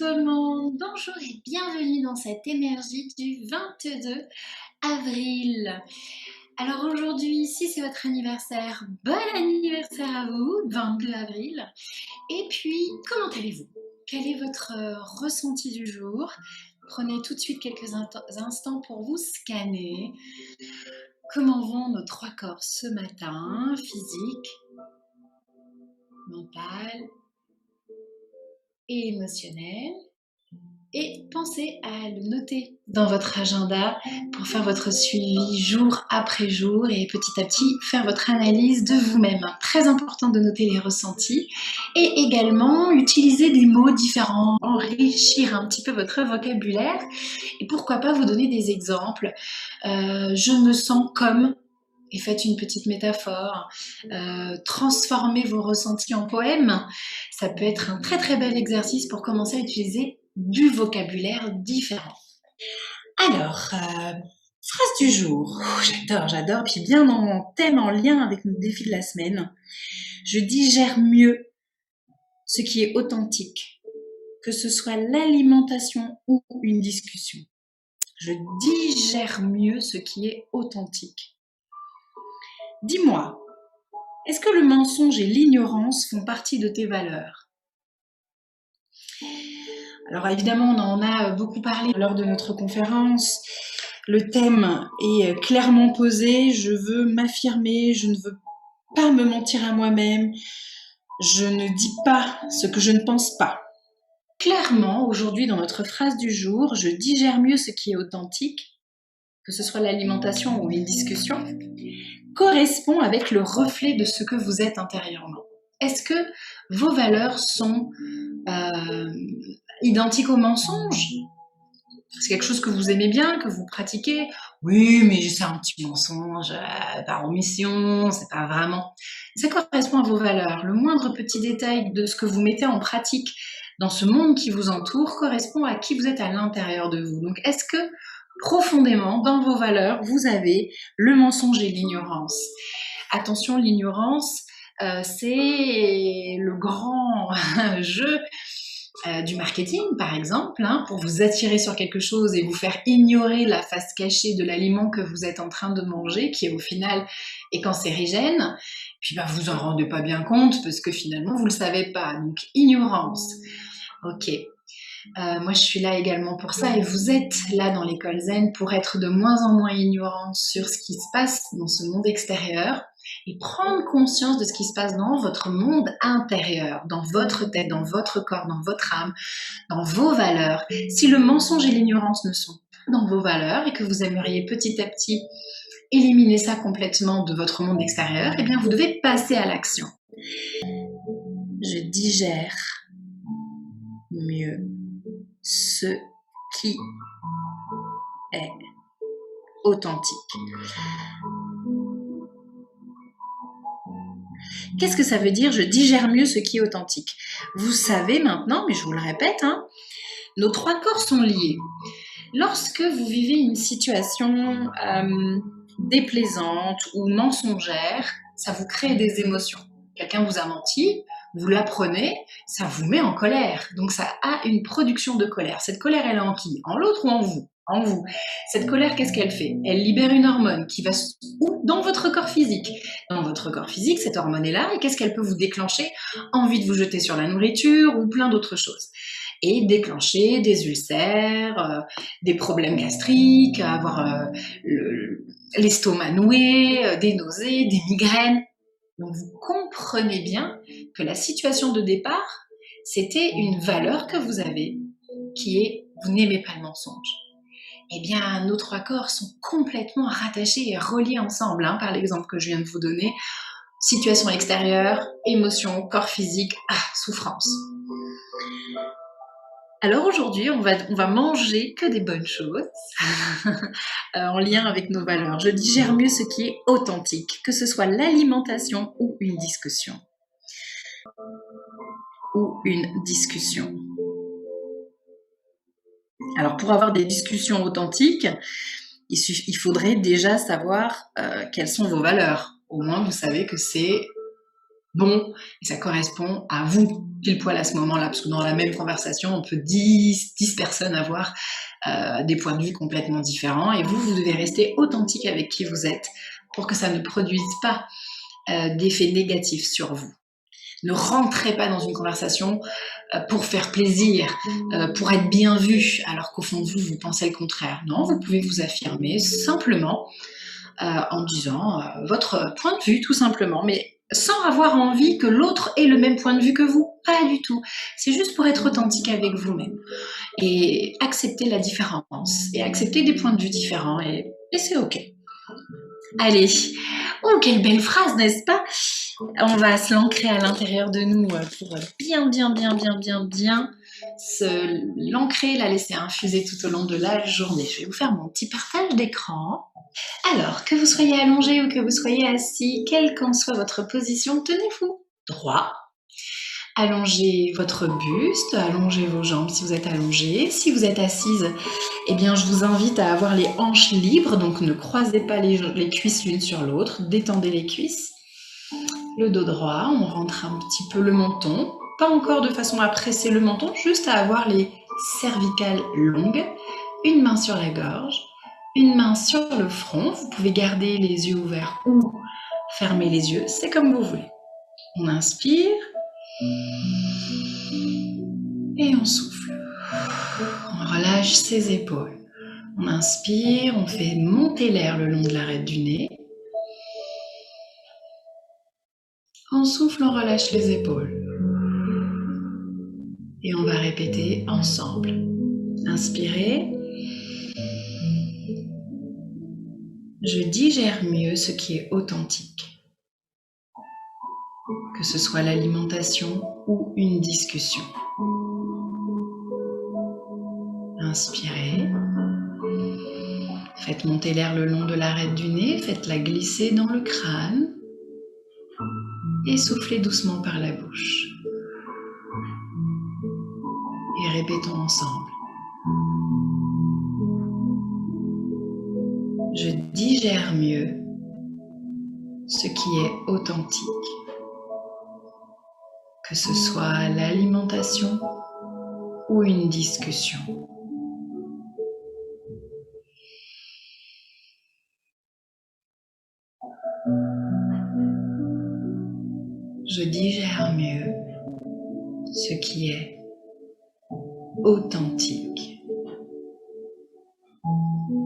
tout le monde, bonjour et bienvenue dans cette énergie du 22 avril. Alors aujourd'hui, si c'est votre anniversaire, bon anniversaire à vous, 22 avril. Et puis, comment allez-vous? Quel est votre ressenti du jour? Prenez tout de suite quelques instants pour vous scanner. Comment vont nos trois corps ce matin? Physique, mental et émotionnel. Et pensez à le noter dans votre agenda pour faire votre suivi jour après jour et petit à petit faire votre analyse de vous-même. Très important de noter les ressentis et également utiliser des mots différents, enrichir un petit peu votre vocabulaire et pourquoi pas vous donner des exemples. Je me sens comme... Et faites une petite métaphore, transformez vos ressentis en poèmes. Ça peut être un très très bel exercice pour commencer à utiliser du vocabulaire différent. Alors, phrase du jour. J'adore. Puis bien dans mon thème en lien avec nos défis de la semaine. Je digère mieux ce qui est authentique, que ce soit l'alimentation ou une discussion. Je digère mieux ce qui est authentique. Dis-moi, est-ce que le mensonge et l'ignorance font partie de tes valeurs? Alors évidemment, on en a beaucoup parlé lors de notre conférence. Le thème est clairement posé. Je veux m'affirmer, je ne veux pas me mentir à moi-même. Je ne dis pas ce que je ne pense pas. Clairement, aujourd'hui, dans notre phrase du jour, je digère mieux ce qui est authentique, que ce soit l'alimentation ou une discussion, correspond avec le reflet de ce que vous êtes intérieurement. Est-ce que vos valeurs sont identiques au mensonge? C'est quelque chose que vous aimez bien, que vous pratiquez? Oui, mais c'est un petit mensonge, par omission, c'est pas vraiment... Ça correspond à vos valeurs. Le moindre petit détail de ce que vous mettez en pratique dans ce monde qui vous entoure correspond à qui vous êtes à l'intérieur de vous. Donc, est-ce que profondément, dans vos valeurs, vous avez le mensonge et l'ignorance? Attention, l'ignorance, c'est le grand jeu du marketing, par exemple, pour vous attirer sur quelque chose et vous faire ignorer la face cachée de l'aliment que vous êtes en train de manger, qui au final est cancérigène. Puis vous en rendez pas bien compte parce que finalement vous le savez pas. Donc ignorance. Ok. Moi, je suis là également pour ça et vous êtes là dans l'école Zen pour être de moins en moins ignorant sur ce qui se passe dans ce monde extérieur et prendre conscience de ce qui se passe dans votre monde intérieur, dans votre tête, dans votre corps, dans votre âme, dans vos valeurs. Si le mensonge et l'ignorance ne sont pas dans vos valeurs et que vous aimeriez petit à petit éliminer ça complètement de votre monde extérieur, eh bien, vous devez passer à l'action. Je digère mieux ce qui est authentique. Qu'est-ce que ça veut dire? Je digère mieux ce qui est authentique. Vous savez maintenant, mais je vous le répète, nos trois corps sont liés. Lorsque vous vivez une situation déplaisante ou mensongère, ça vous crée des émotions. Quelqu'un vous a menti, vous l'apprenez, ça vous met en colère. Donc ça a une production de colère. Cette colère, elle est en qui? En l'autre ou en vous? En vous. Cette colère, qu'est-ce qu'elle fait? Elle libère une hormone qui va dans votre corps physique. Dans votre corps physique, cette hormone est là et qu'est-ce qu'elle peut vous déclencher? Envie de vous jeter sur la nourriture ou plein d'autres choses. Et déclencher des ulcères, des problèmes gastriques, avoir l'estomac noué, des nausées, des migraines. Donc vous comprenez bien que la situation de départ, c'était une valeur que vous avez, qui est vous n'aimez pas le mensonge. Eh bien, nos trois corps sont complètement rattachés et reliés ensemble, par l'exemple que je viens de vous donner. Situation extérieure, émotion, corps physique, souffrance. Alors aujourd'hui, on va manger que des bonnes choses en lien avec nos valeurs. Je digère mieux ce qui est authentique, que ce soit l'alimentation ou une discussion. Alors pour avoir des discussions authentiques, il faudrait déjà savoir quelles sont vos valeurs. Au moins, vous savez que c'est bon, et ça correspond à vous, pile poil à ce moment-là, parce que dans la même conversation, on peut 10 personnes avoir des points de vue complètement différents, et vous devez rester authentique avec qui vous êtes pour que ça ne produise pas d'effet négatif sur vous. Ne rentrez pas dans une conversation pour faire plaisir, pour être bien vu, alors qu'au fond de vous, vous pensez le contraire. Non, vous pouvez vous affirmer simplement en disant votre point de vue, tout simplement, mais sans avoir envie que l'autre ait le même point de vue que vous. Pas du tout. C'est juste pour être authentique avec vous-même et accepter la différence et accepter des points de vue différents et c'est OK. Allez, oh quelle belle phrase, n'est-ce pas? On va se l'ancrer à l'intérieur de nous pour bien l'ancrer, la laisser infuser tout au long de la journée. Je vais vous faire mon petit partage d'écran. Alors, que vous soyez allongé ou que vous soyez assis, quelle qu'en soit votre position, tenez-vous droit. Allongez votre buste, allongez vos jambes si vous êtes allongé. Si vous êtes assise, eh bien, je vous invite à avoir les hanches libres, donc ne croisez pas les cuisses l'une sur l'autre, détendez les cuisses. Le dos droit, on rentre un petit peu le menton, pas encore de façon à presser le menton, juste à avoir les cervicales longues, une main sur la gorge, une main sur le front. Vous pouvez garder les yeux ouverts ou fermer les yeux, c'est comme vous voulez. On inspire et on souffle. On relâche ses épaules. On inspire, on fait monter l'air le long de l'arête du nez. On souffle, on relâche les épaules. Et on va répéter ensemble. Inspirez. Je digère mieux ce qui est authentique, que ce soit l'alimentation ou une discussion. Inspirez. Faites monter l'air le long de l'arête du nez, faites-la glisser dans le crâne et soufflez doucement par la bouche. Et répétons ensemble. Je digère mieux ce qui est authentique, que ce soit l'alimentation ou une discussion. Je digère mieux ce qui est authentique,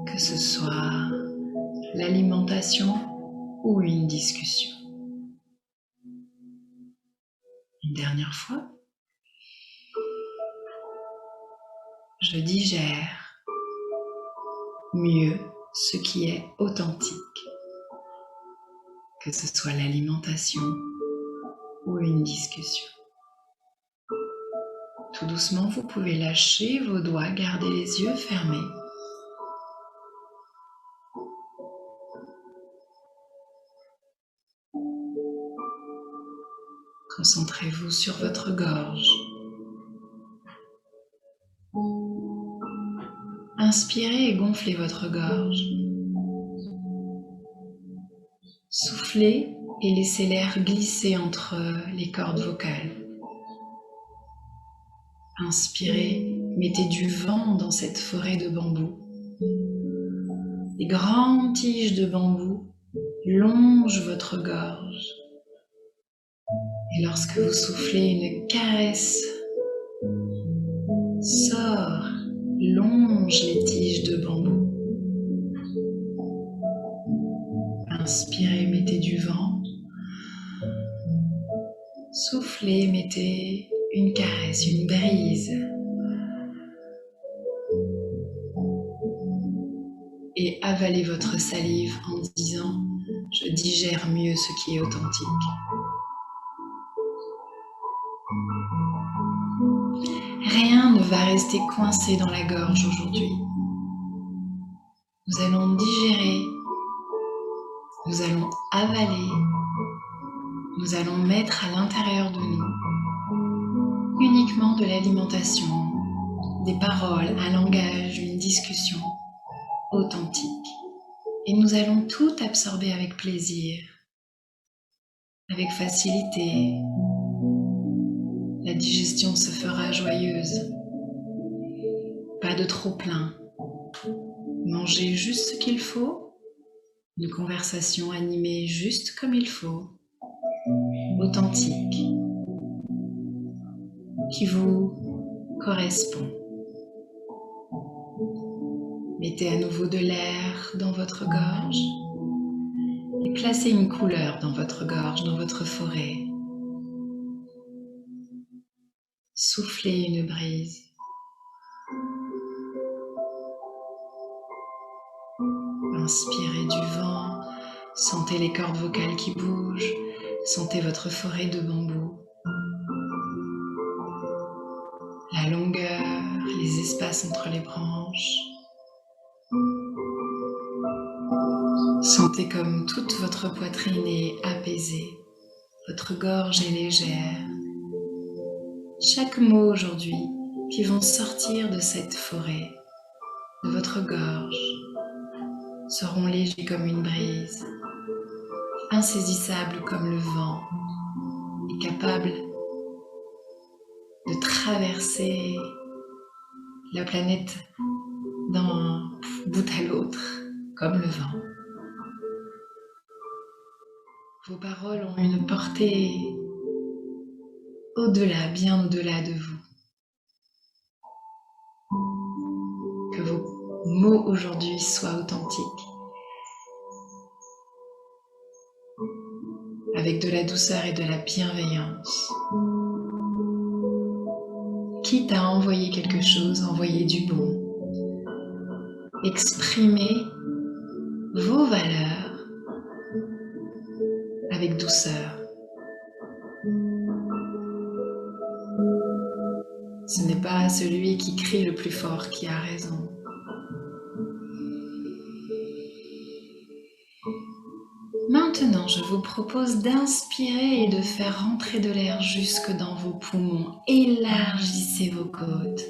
que ce soit l'alimentation ou une discussion. Une dernière fois. Je digère mieux ce qui est authentique, que ce soit l'alimentation ou une discussion. Tout doucement, vous pouvez lâcher vos doigts, garder les yeux fermés. Concentrez-vous sur votre gorge. Inspirez et gonflez votre gorge. Soufflez et laissez l'air glisser entre les cordes vocales. Inspirez, mettez du vent dans cette forêt de bambou. Les grandes tiges de bambou longent votre gorge. Et lorsque vous soufflez, une caresse sort, longe les tiges de bambou. Inspirez, mettez du vent. Soufflez, mettez une caresse, une brise. Et avalez votre salive en disant « Je digère mieux ce qui est authentique ». Rien ne va rester coincé dans la gorge aujourd'hui. Nous allons digérer, nous allons avaler, nous allons mettre à l'intérieur de nous uniquement de l'alimentation, des paroles, un langage, une discussion authentique. Et nous allons tout absorber avec plaisir. avec facilité. La digestion se fera joyeuse. Pas de trop plein. Mangez juste ce qu'il faut. Une conversation animée juste comme il faut. Authentique. Qui vous correspond. Mettez à nouveau de l'air dans votre gorge et placez une couleur dans votre gorge, dans votre forêt. Soufflez une brise. Inspirez du vent, sentez les cordes vocales qui bougent, sentez votre forêt de bambou. La longueur, les espaces entre les branches. Sentez comme toute votre poitrine est apaisée, votre gorge est légère. Chaque mot aujourd'hui qui vont sortir de cette forêt, de votre gorge, seront légers comme une brise, insaisissables comme le vent, et capables de traverser la planète d'un bout à l'autre, comme le vent. Vos paroles ont une portée au-delà, bien au-delà de vous. Que vos mots aujourd'hui soient authentiques, avec de la douceur et de la bienveillance. Quitte à envoyer quelque chose, envoyez du bon. Exprimez vos valeurs avec douceur. Ce n'est pas celui qui crie le plus fort qui a raison. Maintenant, je vous propose d'inspirer et de faire rentrer de l'air jusque dans vos poumons. Élargissez vos côtes.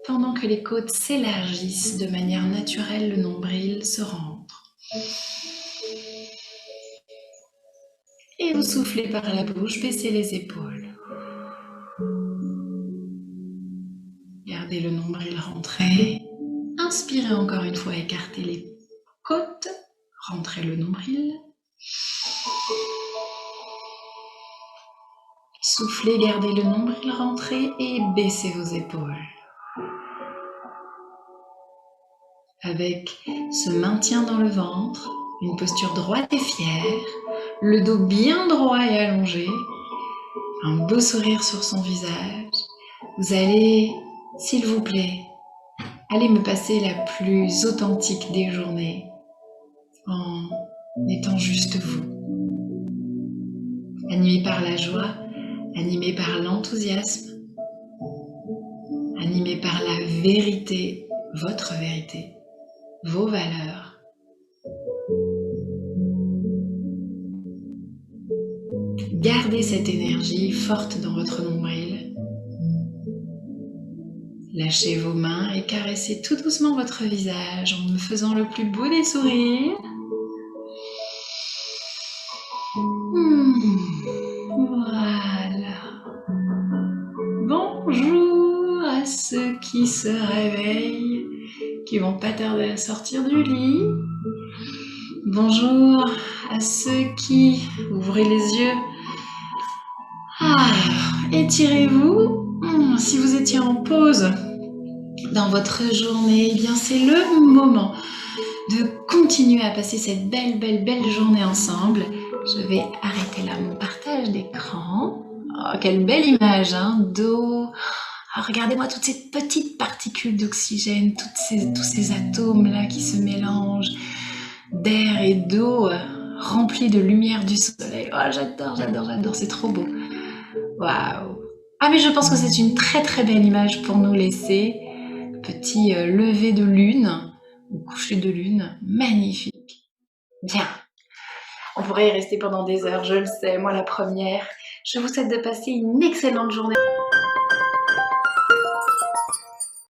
Pendant que les côtes s'élargissent de manière naturelle, le nombril se rentre. Et vous soufflez par la bouche, baissez les épaules. Gardez le nombril rentré. Inspirez encore une fois, écartez les côtes. Rentrez le nombril. Soufflez, gardez le nombril rentré et baissez vos épaules. Avec ce maintien dans le ventre, une posture droite et fière, le dos bien droit et allongé, un beau sourire sur son visage, vous allez, s'il vous plaît, aller me passer la plus authentique des journées en étant juste vous. Animé par la joie, animé par l'enthousiasme, animé par la vérité, votre vérité, vos valeurs. Gardez cette énergie forte dans votre nombril. Lâchez vos mains et caressez tout doucement votre visage en me faisant le plus beau des sourires. Voilà. Bonjour à ceux qui se réveillent, qui vont pas tarder à sortir du lit. Bonjour à ceux qui ouvrent les yeux. Étirez-vous. Si vous étiez en pause dans votre journée, eh bien c'est le moment de continuer à passer cette belle journée ensemble. Je vais arrêter là mon partage d'écran. Oh, quelle belle image d'eau. Oh, regardez-moi toutes ces petites particules d'oxygène, tous ces atomes là qui se mélangent, d'air et d'eau remplis de lumière du soleil. Oh, j'adore, c'est trop beau. Waouh. Ah, mais je pense que c'est une très belle image pour nous laisser. Petit lever de lune, ou coucher de lune, magnifique. Bien. On pourrait y rester pendant des heures, je le sais, moi la première. Je vous souhaite de passer une excellente journée.